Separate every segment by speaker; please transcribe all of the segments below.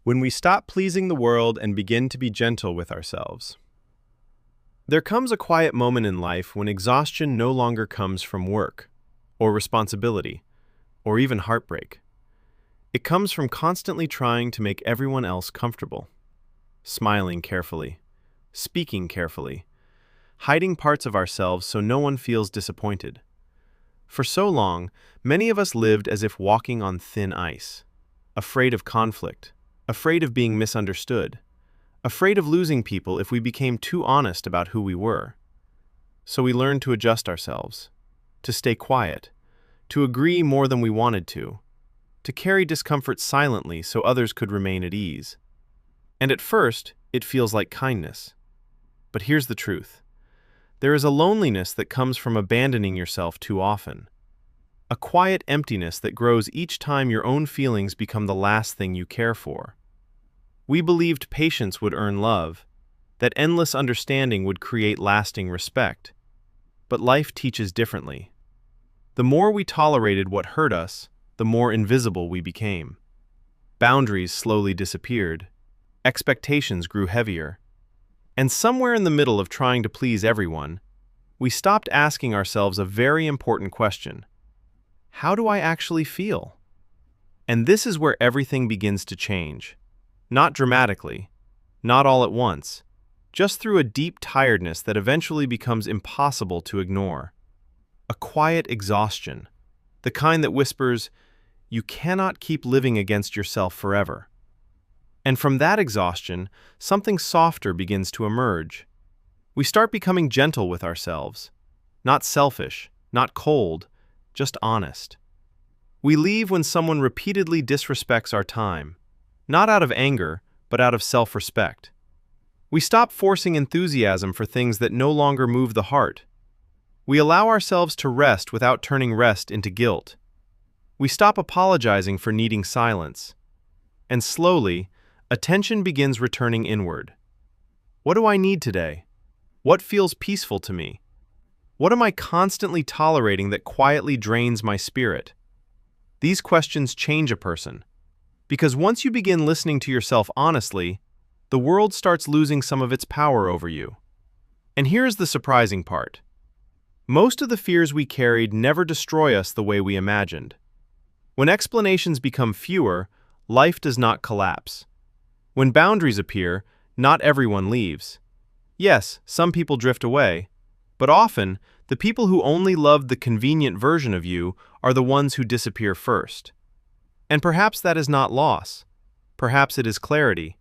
Speaker 1: when we stop pleasing the world and begin to be gentle with ourselves. There comes a quiet moment in life when exhaustion no longer comes from work, or responsibility, or even heartbreak. It comes from constantly trying to make everyone else comfortable, smiling carefully, speaking carefully, hiding parts of ourselves so no one feels disappointed. For so long, many of us lived as if walking on thin ice, afraid of conflict, afraid of being misunderstood, afraid of losing people if we became too honest about who we were. So we learned to adjust ourselves, to stay quiet, to agree more than we wanted to carry discomfort silently so others could remain at ease. And at first, it feels like kindness. But here's the truth. There is a loneliness that comes from abandoning yourself too often. A quiet emptiness that grows each time your own feelings become the last thing you care for. We believed patience would earn love, that endless understanding would create lasting respect. But life teaches differently. The more we tolerated what hurt us, the more invisible we became. Boundaries slowly disappeared, expectations grew heavier, and somewhere in the middle of trying to please everyone, we stopped asking ourselves a very important question. How do I actually feel? And this is where everything begins to change. Not dramatically, not all at once, just through a deep tiredness that eventually becomes impossible to ignore. A quiet exhaustion, the kind that whispers, "You cannot keep living against yourself forever." And from that exhaustion, something softer begins to emerge. We start becoming gentle with ourselves. Not selfish, not cold, just honest. We leave when someone repeatedly disrespects our time, not out of anger, but out of self-respect. We stop forcing enthusiasm for things that no longer move the heart. We allow ourselves to rest without turning rest into guilt. We stop apologizing for needing silence. And slowly, attention begins returning inward. What do I need today? What feels peaceful to me? What am I constantly tolerating that quietly drains my spirit? These questions change a person. Because once you begin listening to yourself honestly, the world starts losing some of its power over you. And here's the surprising part. Most of the fears we carried never destroy us the way we imagined. When explanations become fewer, life does not collapse. When boundaries appear, not everyone leaves. Yes, some people drift away, but often, the people who only loved the convenient version of you are the ones who disappear first. And perhaps that is not loss. Perhaps it is clarity.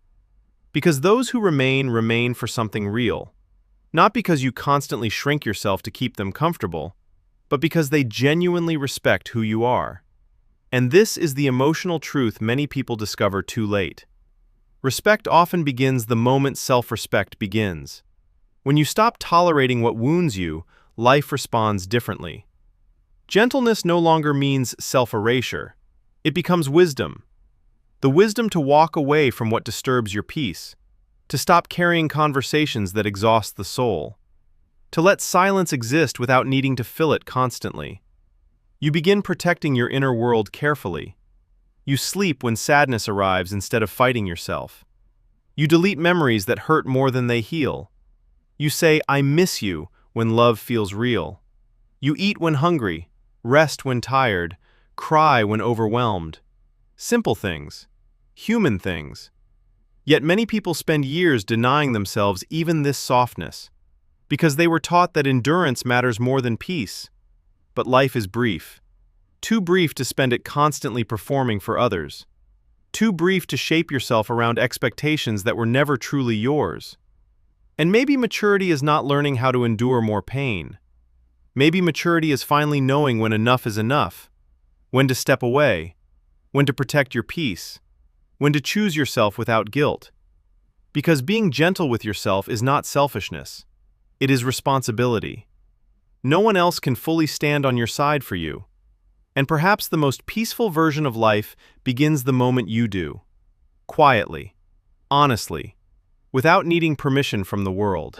Speaker 1: Because those who remain for something real. Not because you constantly shrink yourself to keep them comfortable, but because they genuinely respect who you are. And this is the emotional truth many people discover too late. Respect often begins the moment self-respect begins. When you stop tolerating what wounds you, life responds differently. Gentleness no longer means self-erasure. It becomes wisdom. The wisdom to walk away from what disturbs your peace, to stop carrying conversations that exhaust the soul, to let silence exist without needing to fill it constantly. You begin protecting your inner world carefully. You sleep when sadness arrives instead of fighting yourself. You delete memories that hurt more than they heal. You say, "I miss you," when love feels real. You eat when hungry, rest when tired, cry when overwhelmed. Simple things, human things. Yet many people spend years denying themselves even this softness, because they were taught that endurance matters more than peace. But life is brief. Too brief to spend it constantly performing for others. Too brief to shape yourself around expectations that were never truly yours. And maybe maturity is not learning how to endure more pain. Maybe maturity is finally knowing when enough is enough, when to step away, when to protect your peace, when to choose yourself without guilt. Because being gentle with yourself is not selfishness. It is responsibility. No one else can fully stand on your side for you. And perhaps the most peaceful version of life begins the moment you do. Quietly, honestly, without needing permission from the world.